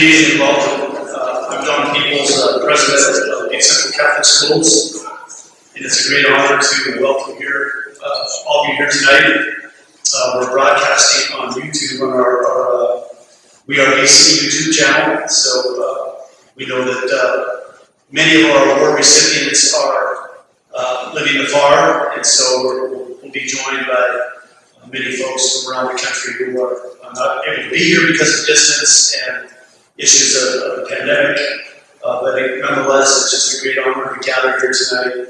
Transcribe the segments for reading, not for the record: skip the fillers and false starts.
evening and welcome. I'm John Peoples, President of Butte Central Catholic Schools, and it's a great honor to welcome all of you here tonight. We're broadcasting on YouTube on our We Are BC YouTube channel, so we know that many of our award recipients are living afar, and so we'll be joined by many folks from around the country who are not able to be here because of distance and issues of the pandemic. But nonetheless, it's just a great honor to gather here tonight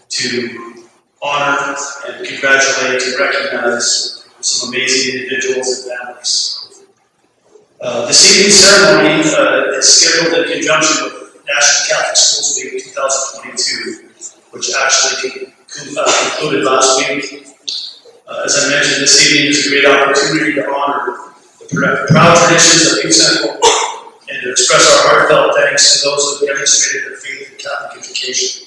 to honor and congratulate and recognize some amazing individuals and families. This evening's ceremony is scheduled in conjunction with National Catholic Schools Week 2022, which actually concluded last week. As I mentioned, this evening is a great opportunity to honor the proud traditions of Butte Central and to express our heartfelt thanks to those who have demonstrated their faith in Catholic education.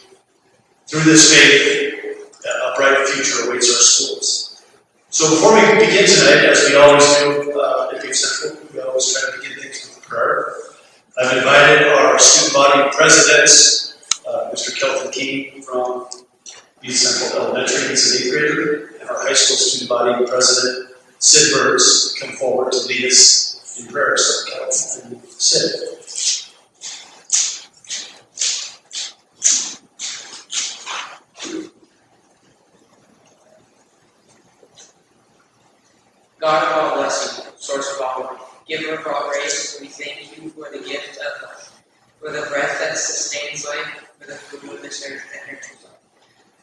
Through this faith, a bright future awaits our schools. So before we begin tonight, as we always do at Butte Central, we always try to begin things with prayer. I've invited our student body presidents, Mr. Kelton King from Butte Central Elementary, he's an 8th grader, and our high school student body president, Sid Burns, to come forward to lead us in prayer. So, Kelton and Sid. God of all blessing, source of all, giver of all grace, we thank you for the gift of life, for the breath that sustains life, for the food of this earth that nurtures life,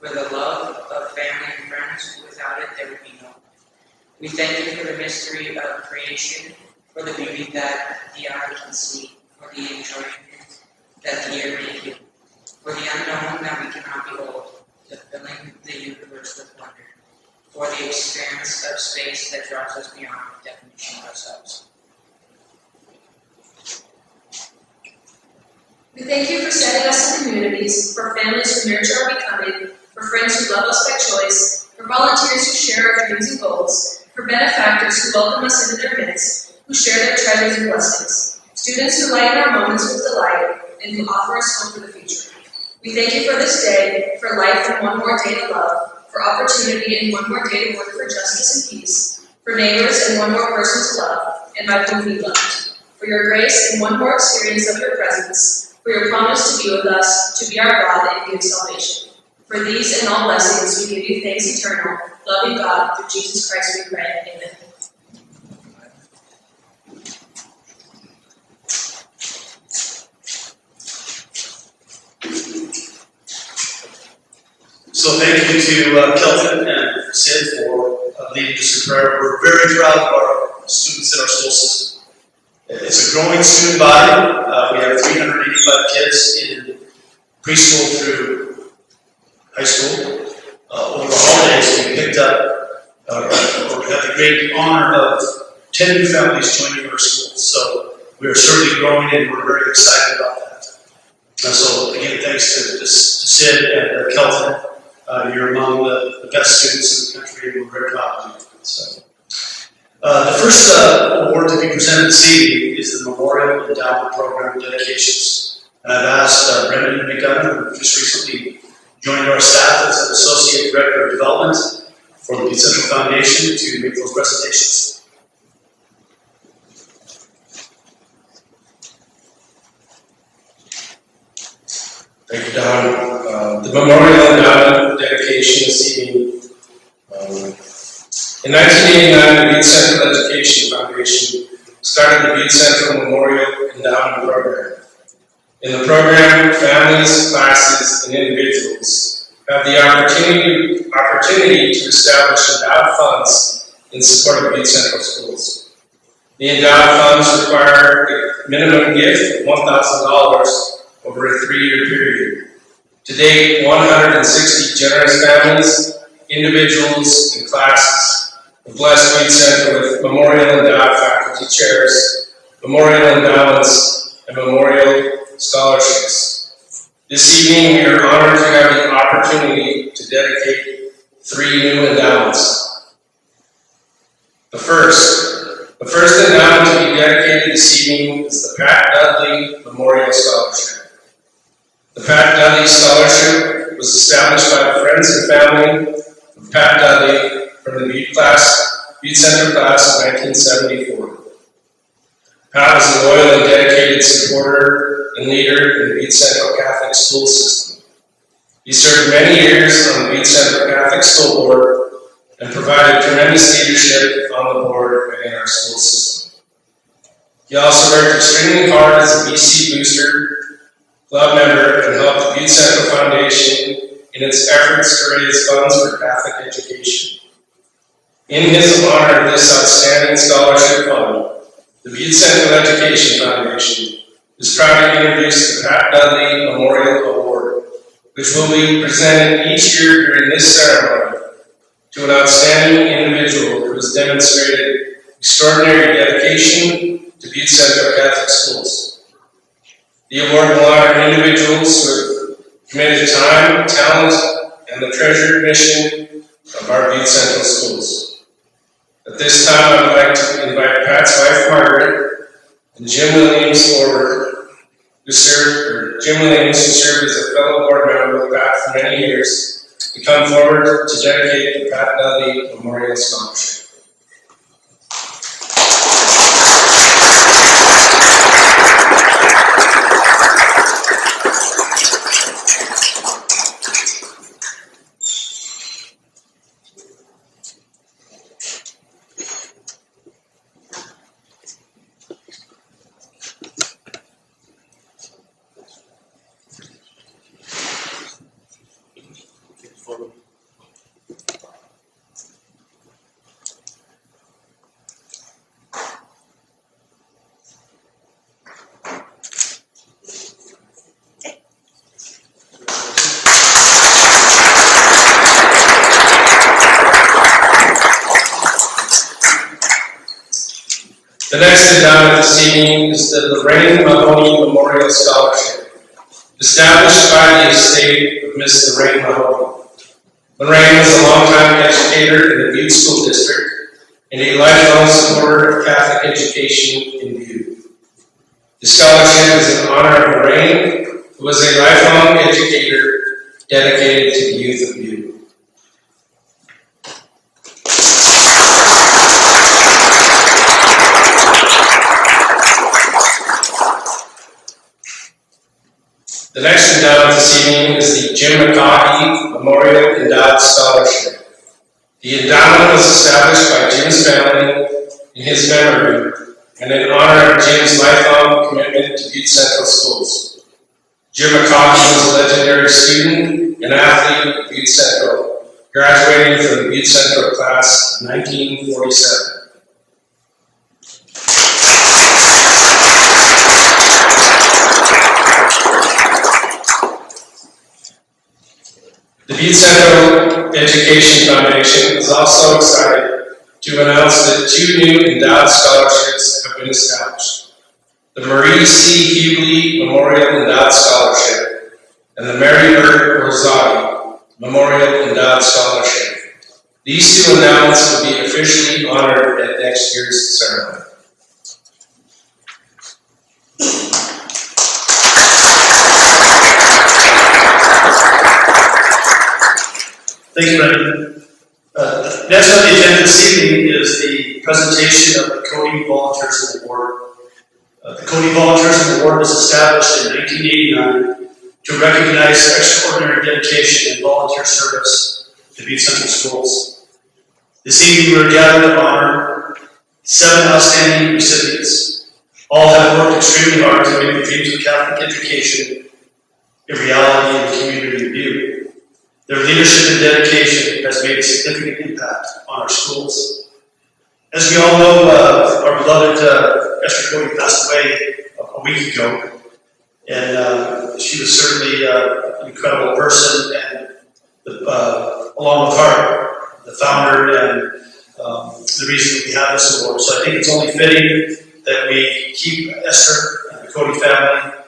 for the love of family and friends. Without it, there would be no life. We thank you for the mystery of creation, for the beauty that the eye can see, for the enjoyment that the ear may feel, for the unknown that we cannot behold, to filling the universe with wonder, for the expanse of space that draws us beyond the definition of ourselves. We thank you for setting us in communities, for families who nurture our becoming, for friends who love us by choice, for volunteers who share our dreams and goals, for benefactors who welcome us into their midst, who share their treasures and blessings, students who lighten our moments with delight, and who offer us hope for the future. We thank you for this day, for life and one more day to love, for opportunity and one more day to work for justice and peace, for neighbors and one more person to love, and by whom we loved, for your grace and one more experience of your presence, for your promise to be with us, to be our God and give salvation. For these and all blessings, we give you thanks eternal, loving God, through Jesus Christ we pray. Amen. So thank you to Kelton and Sid for leading us in prayer. We're very proud of our students in our school system. It's a growing student body. We have 385 kids in preschool through high school. Over the holidays, we picked up, or had the great honor of 10 new families joining our school. So we are certainly growing and we're very excited about that. So again, thanks to Sid and Kelton. You're among the best students in the country, and we're very proud of you. So, the first award to be presented this evening is the Memorial Endowment Program dedications. And I've asked Brendan Mcgregor, who just recently joined our staff as an Associate Director of Development for the Butte Central Foundation, to make those presentations. Thank you, Don. The Memorial Endowment dedication this evening. In 1989, the Butte Central Education Foundation started the Butte Central Memorial Endowment Program. In the program, families, classes, and individuals have the opportunity to establish endowed funds in support of Butte Central schools. The endowed funds require a minimum gift of $1,000 over a 3-year period. To date, 160 generous families, individuals, and classes have blessed Butte Central with Memorial Endowed Faculty Chairs, Memorial Endowments, and Memorial Scholarships. This evening, we are honored to have the opportunity to dedicate 3 new endowments. The first endowment to be dedicated this evening is the Pat Dudley Memorial Scholarship. The Pat Dudley Scholarship was established by the friends and family of Pat Dudley from the Butte Center class of 1974. Pat was a loyal and dedicated supporter and leader in the Butte Central Catholic school system. He served many years on the Butte Central Catholic School Board and provided tremendous leadership on the board and in our school system. He also worked extremely hard as a BC Booster Club member and helped the Butte Central Foundation in its efforts to raise funds for Catholic education. In his honor of this outstanding scholarship fund, the Butte Central Education Foundation is proud to introduce the Pat Dudley Memorial Award, which will be presented each year during this ceremony to an outstanding individual who has demonstrated extraordinary dedication to Butte Central Catholic schools. The award will honor individuals who have committed time, talent, and the treasured mission of our Butte Central schools. At this time, I would like to invite Pat's wife, Margaret, and Jim Williams forward, who served as a fellow board member with Pat for many years, to come forward to dedicate the Pat Dudley Memorial Scholarship. The next endowment this evening is the Lorraine Mahoney Memorial Scholarship, established by the estate of Miss Lorraine Mahoney. Lorraine was a longtime educator in the Butte School District and a lifelong supporter of Catholic education in Butte. The scholarship is in honor of Lorraine, who was a lifelong educator dedicated to the youth of Butte. The next endowment this evening is the Jim McCaughey Memorial Endowed Scholarship. The endowment was established by Jim's family in his memory and in honor of Jim's lifelong commitment to Butte Central Schools. Jim McCaughey was a legendary student and athlete at Butte Central, graduating from the Butte Central class of 1947. The Butte Central Education Foundation is also excited to announce that 2 new endowed scholarships have been established: the Marie C. Hughley Memorial Endowed Scholarship and the Mary Bird Rosati Memorial Endowed Scholarship. These 2 endowments will be officially honored at next year's ceremony. Thanks, Brendan. Next on the agenda this evening is the presentation of the Cody Volunteers Award. The Cody Volunteers Award was established in 1989 to recognize extraordinary dedication and volunteer service to Butte Central Schools. This evening we are gathered to honor 7 outstanding recipients. All have worked extremely hard to make the dreams of Catholic education a reality in the community of Butte. Their leadership and dedication has made a significant impact on our schools. As we all know, our beloved Esther Cody passed away a week ago, and she was certainly an incredible person, and along with her, the founder and the reason that we have this award. So I think it's only fitting that we keep Esther and the Cody family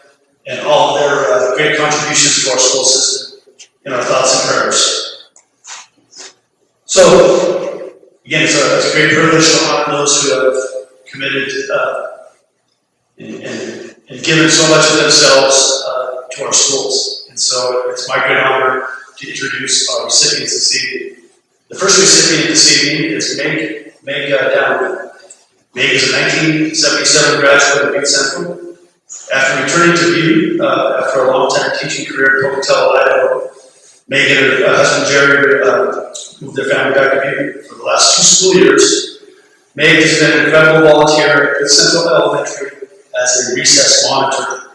and all of their great contributions to our school system in our thoughts and prayers. So, again, it's a great privilege to honor those who have committed and given so much of themselves to our schools. And so it's my great honor to introduce our recipients this evening. The first recipient this evening is Meg Dudley. Meg is a 1977 graduate of Butte Central. After returning to Butte after a long-time teaching career in Pocatello, Idaho, Meg and her husband Jerry moved their family back to Butte. For the last 2 school years, Meg has been an incredible volunteer at Butte Central Elementary as a recess monitor.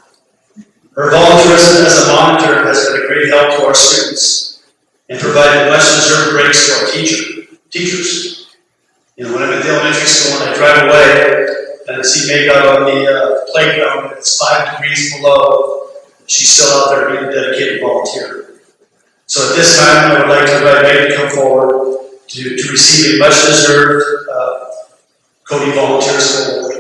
Her volunteerism as a monitor has been a great help to our students and provided much-deserved breaks to our teachers. You know, when I'm at the elementary school and I drive away and I see Meg out on the playground and it's 5 degrees below, she's still out there being a dedicated volunteer. So at this time, I would like to invite Meg to come forward to receive a much-deserved Cody Volunteer School Award.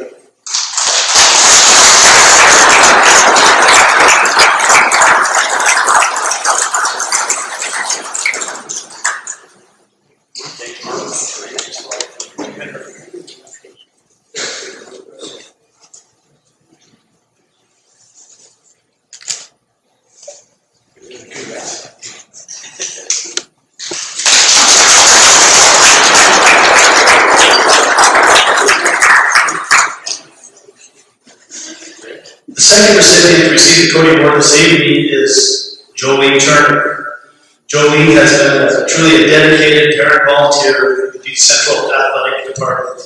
The second recipient to receive the Cody Award this evening is Jolene Turner. Jolene has been truly a dedicated parent volunteer with the Butte Central Athletic Department.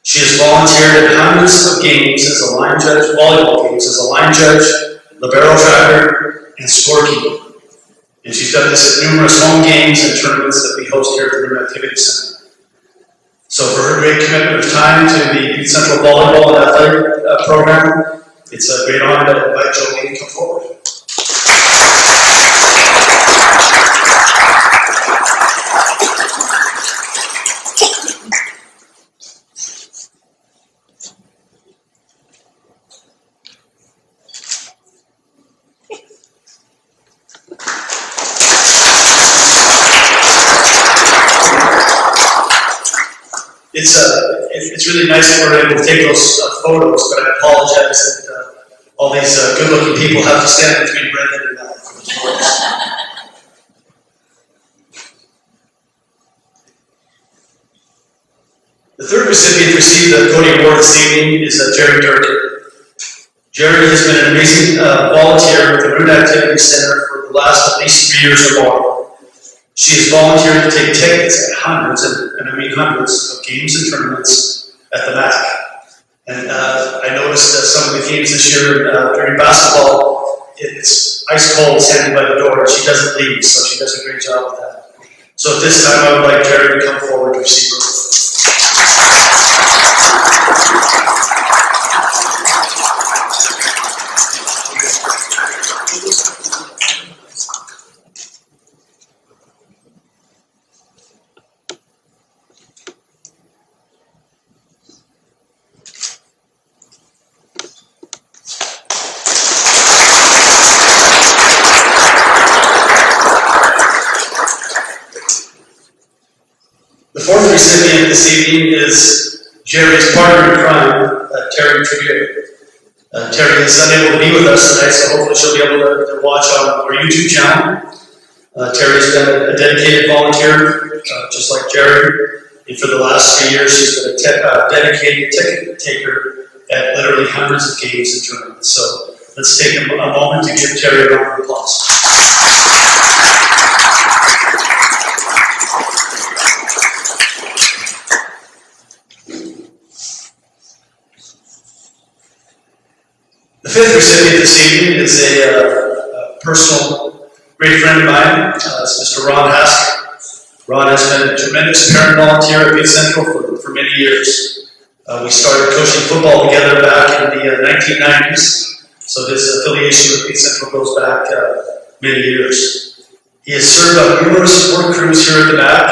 She has volunteered at hundreds of games as a line judge, volleyball games as a line judge, libero tracker, and scorekeeper. And she's done this at numerous home games and tournaments that we host here at the Roon Activity Center. So for her great commitment of time to the Butte Central Volleyball and Athletic Program, it's a great honor to invite Jolene to come forward. It's really nice that we're able to take those photos, but I apologize that all these good-looking people have to stand between Brendan and I for the photos. The third recipient to receive the Cody Award this evening is Jerry Durkin. Jerry has been an amazing volunteer with the Roon Activity Center for the last at least 3 years or more. She has volunteered to take tickets at hundreds, and I mean hundreds, of games and tournaments at the MAC. And I noticed that some of the games this year during basketball, it's ice cold standing by the door, and she doesn't leave, so she does a great job with that. So at this time, I would like Jerry to come forward to receive her. The fourth recipient this evening is Jerry's partner in crime, Terry Tregear. Terry is unable to be with us tonight, so hopefully she'll be able to watch on our YouTube channel. Terry's been a dedicated volunteer, just like Jerry, and for the last 3 years she's been a dedicated ticket taker at literally hundreds of games and tournaments. So let's take a moment to give Terry a round of applause. The fifth recipient this evening is a personal great friend of mine. It's Mr. Haskell. Ron has been a tremendous parent volunteer at Butte Central for many years. We started coaching football together back in the 1990s, so his affiliation with Butte Central goes back many years. He has served on numerous sport crews here at the MAC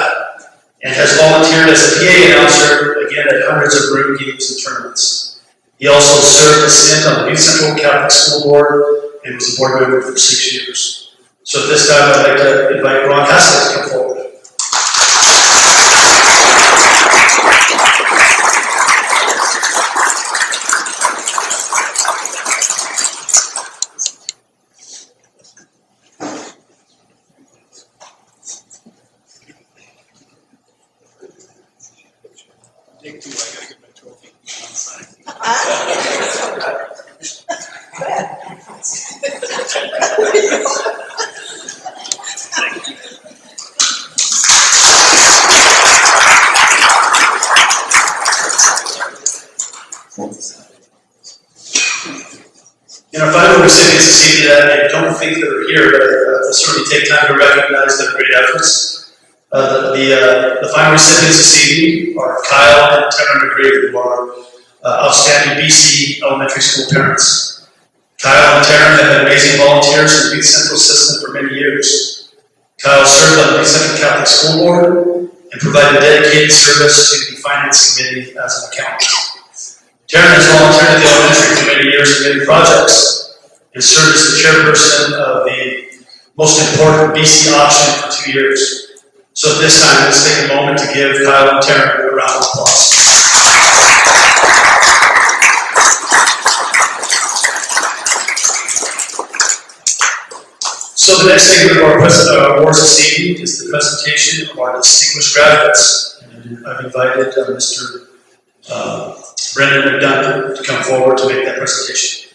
and has volunteered as a PA announcer, again at hundreds of Maroon games and tournaments. He also served a stint on the Butte Central Catholic School Board and was a board member for 6 years. So at this time, I'd like to invite Ron Haskell to come forward. In our final recipients this evening, I don't think that are here, but I'll certainly take time to recognize their great efforts. The final recipients this evening are Kyle and Tara Mcgregor, who are outstanding BC elementary school parents. Kyle and Tara have been amazing volunteers in the Butte Central system for many years. Kyle served on the Butte Central Catholic School Board and provided dedicated service to the Finance Committee as an accountant. Tara has volunteered at the elementary for many years in many projects and served as the chairperson of the most important BC option for 2 years. So at this time, let's take a moment to give Kyle and Tara a round of applause. So the next segment of our awards this evening is the presentation of our distinguished graduates. And I've invited Mr. Brendan McDonough to come forward to make that presentation.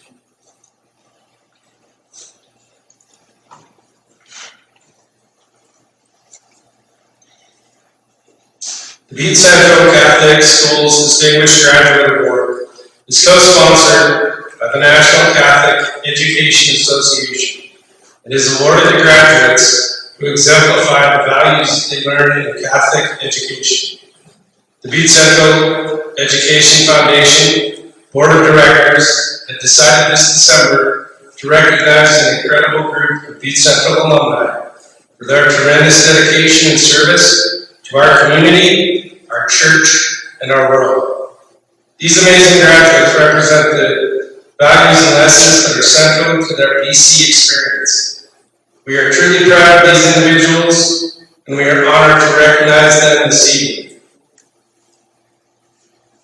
The Butte Central Catholic Schools Distinguished Graduate Award is co-sponsored by the National Catholic Education Association. It is awarded to graduates who exemplify the values they learn in Catholic education. The Butte Central Education Foundation Board of Directors had decided this December to recognize an incredible group of Butte Central alumni for their tremendous dedication and service to our community, our church, and our world. These amazing graduates represent the values and lessons that are central to their BC experience. We are truly proud of these individuals, and we are honored to recognize them this evening.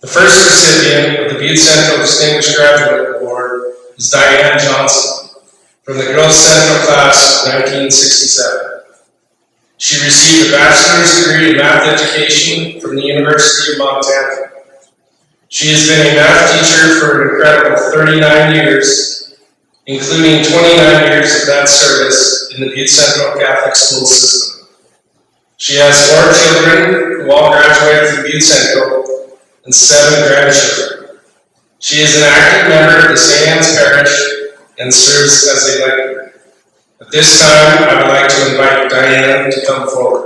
The first recipient of the Butte Central Distinguished Graduate Award is Diane Johnson, from the Girls Central class of 1967. She received a bachelor's degree in math education from the University of Montana. She has been a math teacher for an incredible 39 years, including 29 years of that service in the Butte Central Catholic school system. She has 4 children who all graduated from Butte Central and 7 grandchildren. She is an active member of the St. Anne's Parish and serves as a lecturer. At this time, I would like to invite Diane to come forward.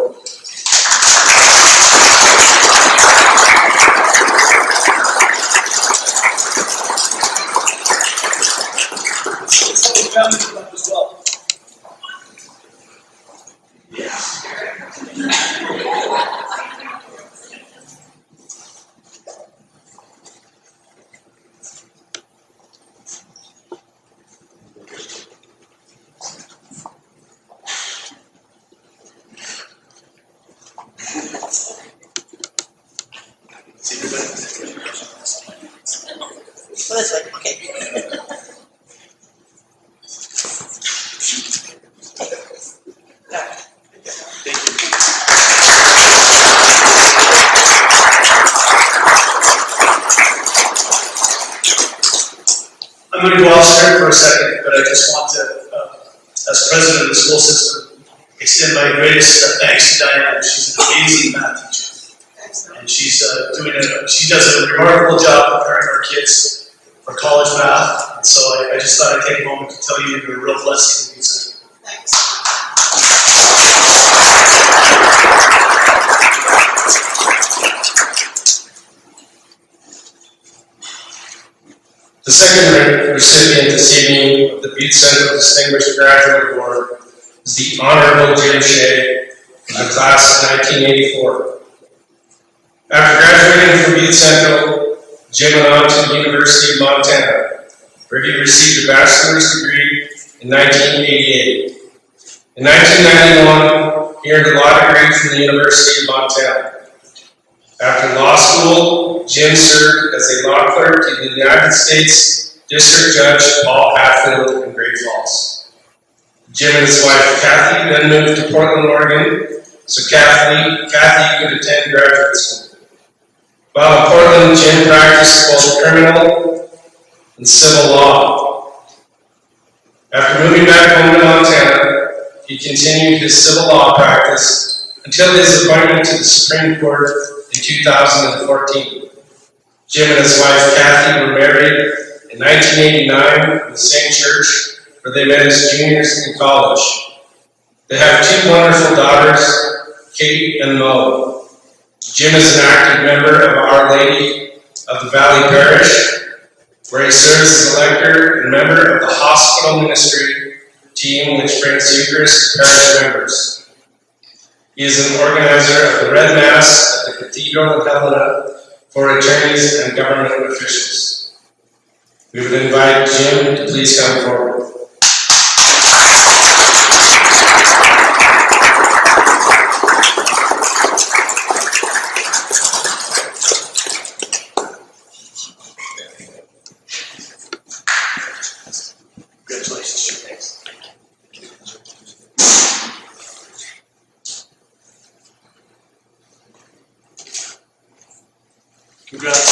Well, this way, okay. I'm going to go off script for a second, but I just want to, as president of the school system, extend my greatest thanks to Diane. She's an amazing math teacher, and she does a remarkable job preparing our kids for college math. And so I just thought I'd take a moment to tell you you're a real blessing to be here. Thanks. The second recipient this evening of the Butte Central Distinguished Graduate Award is the Honorable Jim Shea of the class of 1984. After graduating from Butte Central, Jim went on to the University of Montana, where he received a bachelor's degree in 1988. In 1991, he earned a law degree from the University of Montana. After law school, Jim served as a law clerk in the United States District Judge Paul Hatfield in Great Falls. Jim and his wife Kathy then moved to Portland, Oregon, so Kathy could attend graduate school. While in Portland, Jim practiced both criminal and civil law. After moving back home to Montana, he continued his civil law practice until his appointment to the Supreme Court in 2014. Jim and his wife Kathy were married in 1989 in the same church where they met as juniors in college. They have two wonderful daughters, Kate and Mo. Jim is an active member of Our Lady of the Valley Parish, where he serves as a lector and member of the hospital ministry team which brings Eucharist to parish members. He is an organizer of the Red Mass at the Cathedral in Helena for attorneys and government officials. We would invite Jim to please come forward. Congratulations, Jim. Thanks. Congrats.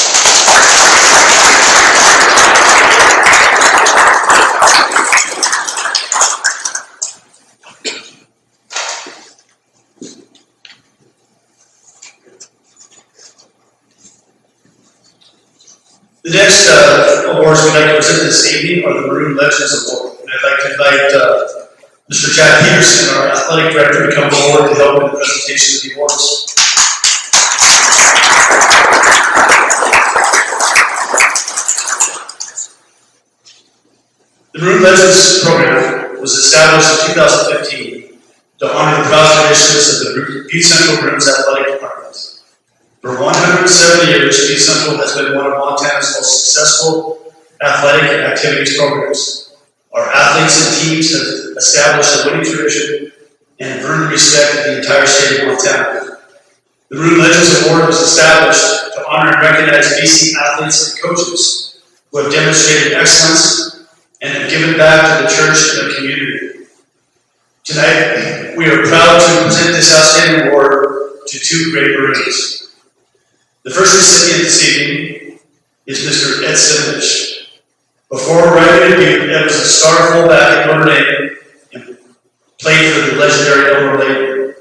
The next awards we'd like to present this evening are the Maroon Legends Award. And I'd like to invite Mr. Chad Peterson, our athletic director, to come forward to help with the presentation of the awards. The Maroon Legends program was established in 2015 to honor the proud traditions of the Butte Central Maroons Athletic Department. For 170 years, Butte Central has been one of Montana's most successful athletic and activities programs. Our athletes and teams have established a winning tradition and earned respect in the entire state of Montana. The Maroon Legends Award was established to honor and recognize BC athletes and coaches who have demonstrated excellence and have given back to the church and the community. Tonight, we are proud to present this outstanding award to two great Maroons. The first recipient this evening is Mr. Ed Simovich. Before arriving at Butte, Ed was a star fullback at Notre Dame and played for the legendary Elmer Layton.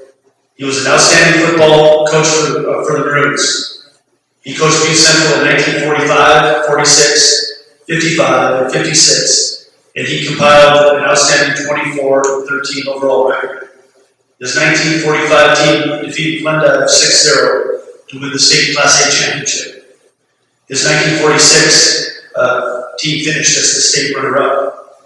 He was an outstanding football coach for the Maroons. He coached Butte Central in 1945, 46, 55, and 56, and he compiled an outstanding 24-13 overall record. His 1945 team defeated Glendive 6-0 to win the state Class A championship. His 1946 team finished as the state runner-up.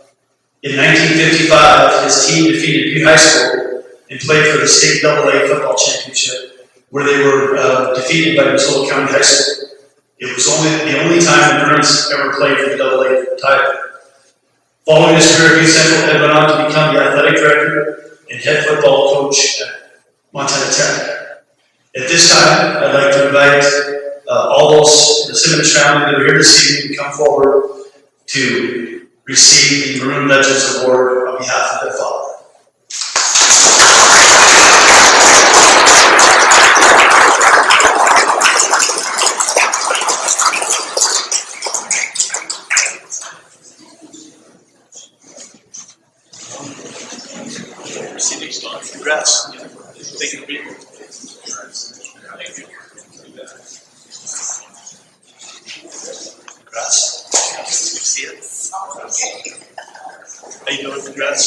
In 1955, his team defeated Butte High School and played for the state AA football championship, where they were defeated by Missoula County High School. It was the only time the Maroons ever played for the AA title. Following his career at Butte Central, Ed went on to become the athletic director and head football coach at Montana Tech. At this time, I'd like to invite all those in the Simmons family that are here this evening to come forward to receive the Maroon Legends Award on behalf of their father. Congrats. Thank you for being here. Congrats. Good to see you. How you doing? Congrats.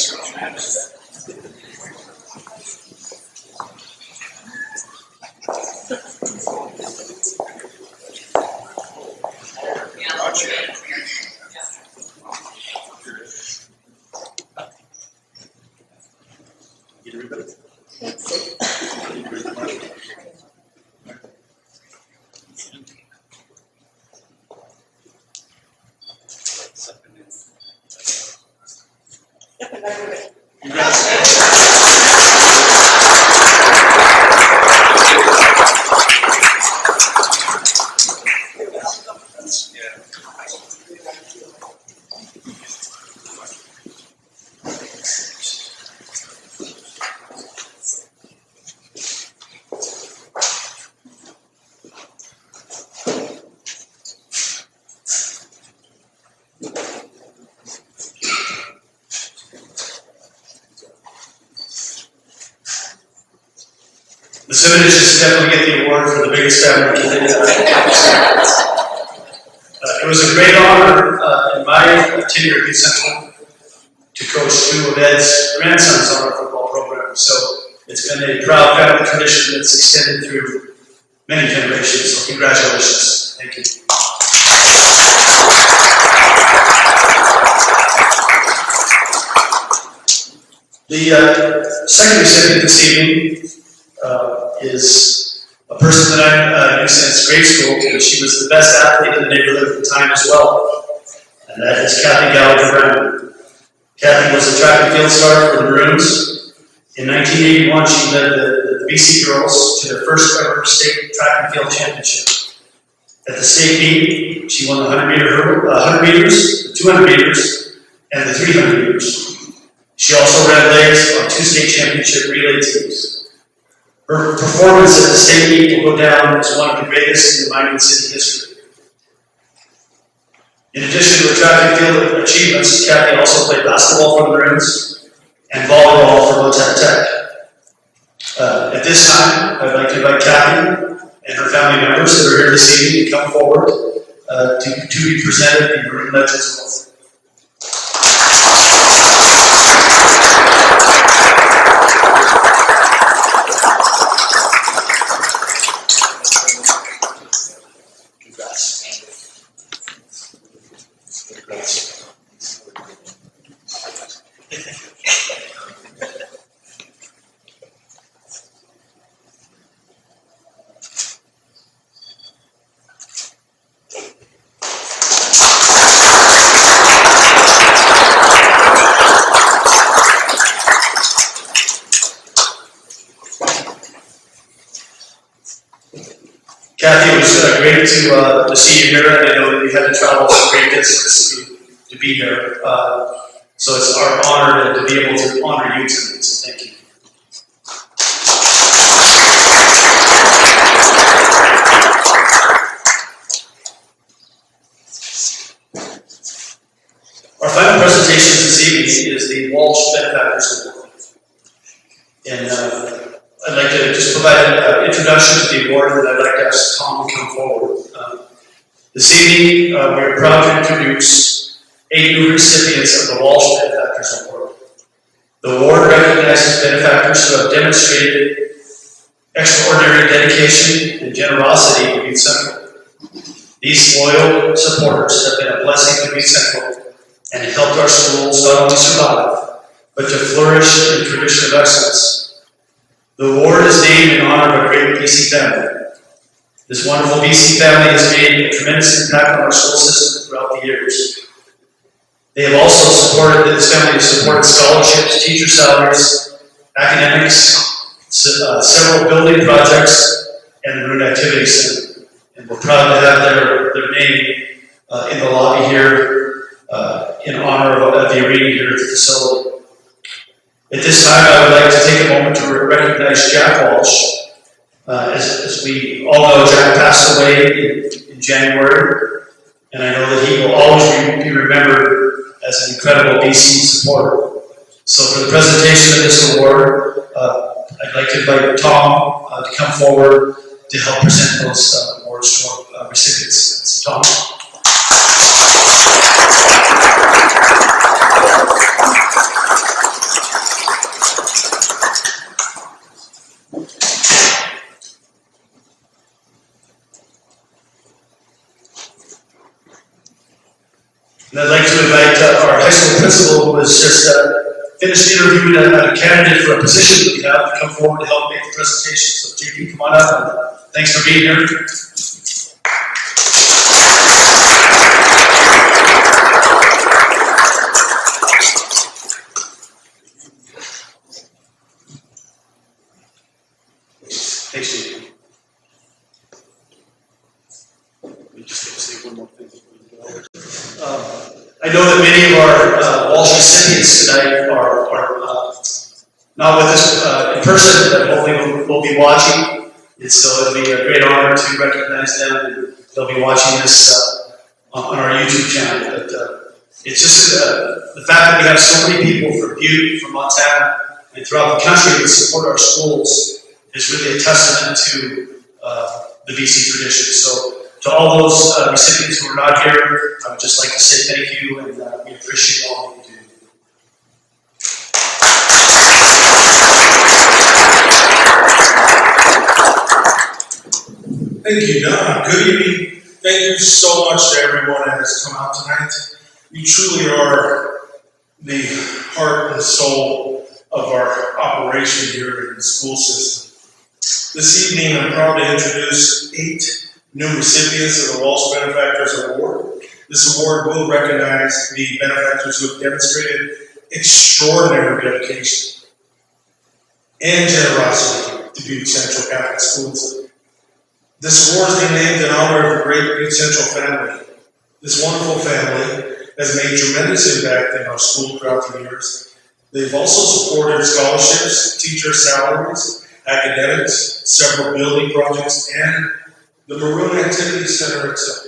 Get everybody. The Simmons definitely get the award for the biggest family. it was a great honor in my tenure at Youth Central to coach two of Ed's grandsons on our football program. So it's been a proud family tradition that's extended through many generations. So congratulations. Thank you. The second recipient this evening is a person that I knew since grade school, and she was the best athlete in the neighborhood at the time as well, and that is Gallagher. Kathy was a track and field star for the Maroons. In 1981, she led the BC girls to their first ever state track and field championship. At the state meet, she won the 100 meters, the 200 meters, and the 300 meters. She also ran legs on 2 state championship relay teams. Her performance at the state meet will go down as one of the greatest in the mining city history. In addition to her track and field achievements, Kathy also played basketball for the Maroons and volleyball for Butte Tech. At this time, I'd like to invite Kathy and her family members that are here this evening to come forward to be presented the Maroon Legends Award. Kathy, it was great to see you here, and I know that you had to travel some great distance to be here. So it's our honor to be able to honor you tonight, so thank you. Our final presentation this evening is the Walsh Benefactors Award. And I'd like to just provide an introduction to the award, and I'd like to ask Tom to come forward. This evening, we are proud to introduce 8 new recipients of the Walsh Benefactors Award. The award recognizes benefactors who have demonstrated extraordinary dedication and generosity to Butte Central. These loyal supporters have been a blessing to Butte Central and have helped our schools not only survive, but to flourish in the tradition of excellence. The award is named in honor of a great BC family. This wonderful BC family has made a tremendous impact on our school system throughout the years. They have also this family has supported scholarships, teacher salaries, academics, several building projects, and the Roon Activity Center. And we're proud to have their name in the lobby here in honor of the arena here at the facility. At this time, I would like to take a moment to recognize Jack Walsh. As we all know, Jack passed away in January, and I know that he will always be remembered as an incredible BC supporter. So for the presentation of this award, I'd like to invite Tom to come forward to help present those awards to our recipients. So Tom. And I'd like to invite our high school principal, who has just finished interviewing a candidate for a position that we have, to come forward to help make the presentation. So JP, come on up, and thanks for being here. Thanks, JP. Let me just say one more thing. I know that many of our Walsh recipients tonight are not with us in person, but hopefully will be watching. And so it'll be a great honor to recognize them, and they'll be watching this on our YouTube channel. But it's just the fact that we have so many people from Butte, from Montana, and throughout the country that support our schools is really a testament to the BC tradition. So To all those recipients who are not here, I would just like to say thank you, and we appreciate all that you do. Thank you, Don. Good evening. Thank you so much to everyone that has come out tonight. You truly are the heart and soul of our operation here in the school system. This evening, I'm proud to introduce 8 new recipients of the Walsh Benefactors Award. This award will recognize the benefactors who have demonstrated extraordinary dedication and generosity to Butte Central Catholic Schools. This award is being named in honor of the great Butte Central family. This wonderful family has made tremendous impact in our school throughout the years. They've also supported scholarships, teacher salaries, academics, several building projects, and the Maroon Activity Center itself.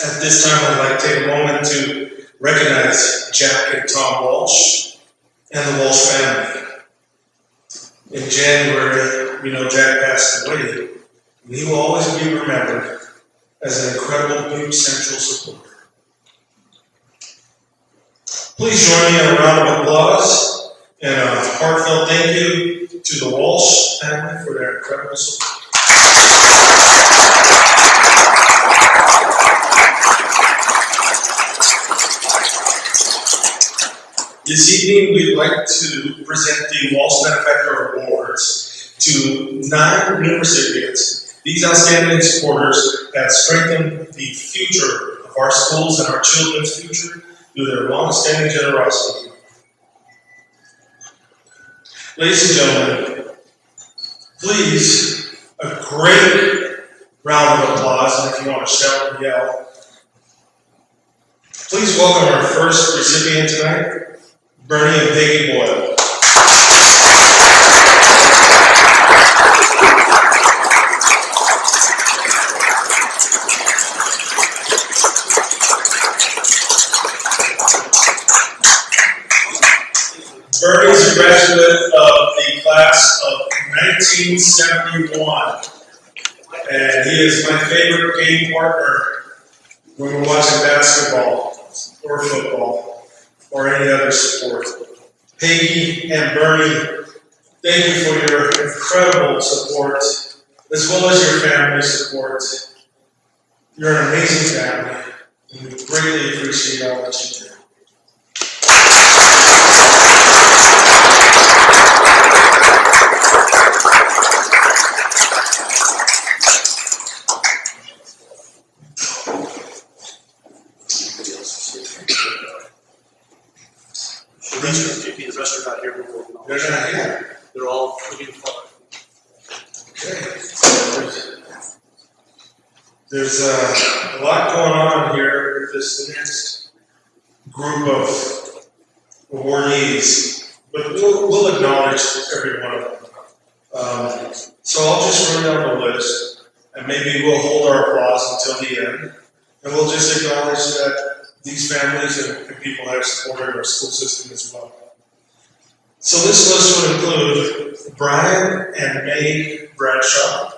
At this time, I'd like to take a moment to recognize Jack and Tom Walsh and the Walsh family. In January, we know Jack passed away, and he will always be remembered as an incredible Butte Central supporter. Please join me in a round of applause and a heartfelt thank you to the Walsh family for their incredible support. This evening, we'd like to present the Walsh Benefactor Awards to 9 new recipients. These outstanding supporters have strengthened the future of our schools and our children's future through their long-standing generosity. Ladies and gentlemen, please, a great round of applause, and if you want to shout and yell, please welcome our first recipient tonight, Bernie and Peggy Boyle. Bernie is a graduate of the class of 1971, and he is my favorite game partner when we're watching basketball or football or any other sport. Peggy and Bernie, thank you for your incredible support, as well as your family support. You're an amazing family, and we greatly appreciate all that you do. The rest are not here before. They're not here. They're all looking for. Okay. There's a lot going on here with this next group of awardees, but we'll acknowledge every one of them. So I'll just run down the list, and maybe we'll hold our applause until the end, and we'll just acknowledge that these families and people have supported our school system as well. So this list would include Brian and May Bradshaw,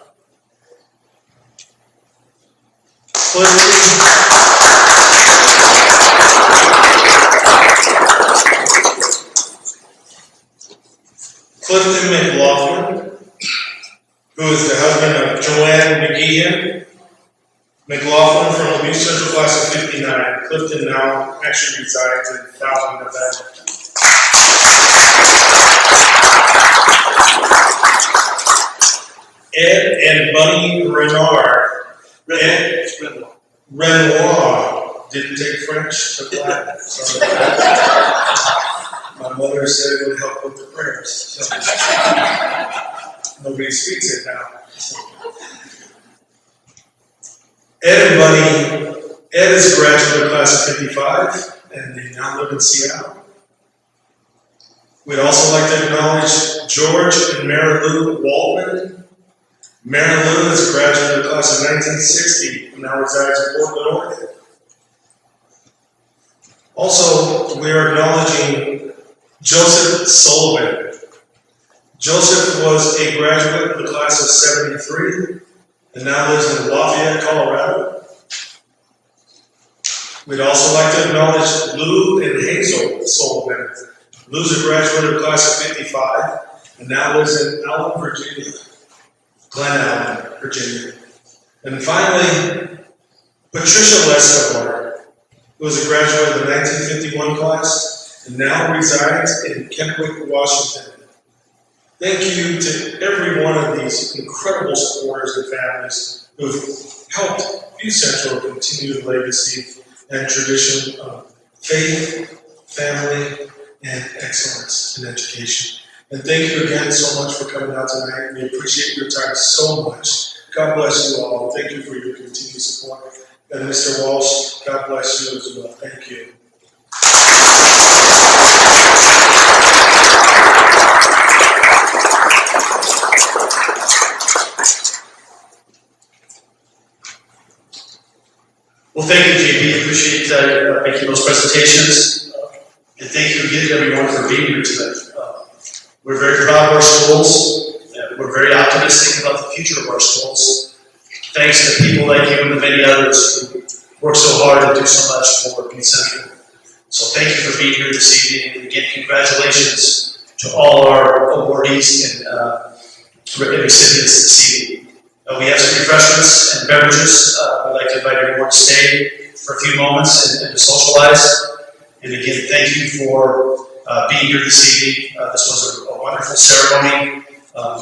Clifton McLaughlin, who is the husband of Joanne McGeehan. McLaughlin from the Butte Central class of 59. Clifton now actually resides in Fountain, Nevada. Ed and Bunny Renard. Renoir. Didn't take French, took Latin. Sorry. My mother said it would help with the prayers. So. Nobody speaks it now. So. Ed and Bunny. Ed is a graduate of the class of 55, and they now live in Seattle. We'd also like to acknowledge George and Mary Lou Waldman. Mary Lou is a graduate of the class of 1960 and now resides in Portland, Oregon. Also, we are acknowledging Joseph Sullivan. Joseph was a graduate of the class of 73 and now lives in Lafayette, Colorado. We'd also like to acknowledge Lou and Hazel Sullivan. Lou's a graduate of class of 55 and now lives in Allen, Virginia. Glen Allen, Virginia. And finally, Patricia Lescobar, who was a graduate of the 1951 class and now resides in Kentwick, Washington. Thank you to every one of these incredible supporters and families who have helped Butte Central continue the legacy and tradition of faith, family, and excellence in education. And thank you again so much for coming out tonight. We appreciate your time so much. God bless you all. Thank you for your continued support. And Mr. Walsh, God bless you as well. Thank you. Well, thank you, JP. Appreciate making those presentations. And thank you again, everyone, for being here tonight. We're very proud of our schools. We're very optimistic about the future of our schools. Thanks to people like you and the many others who work so hard to do so much for Butte Central. So thank you for being here this evening. And again, congratulations to all our awardees and recipients this evening. We have some refreshments and beverages. I'd like to invite everyone to stay for a few moments and to socialize. And again, thank you for being here this evening. This was a wonderful ceremony.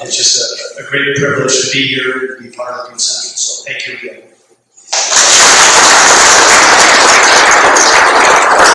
It's just a great privilege to be here and be part of Butte Central. So thank you again.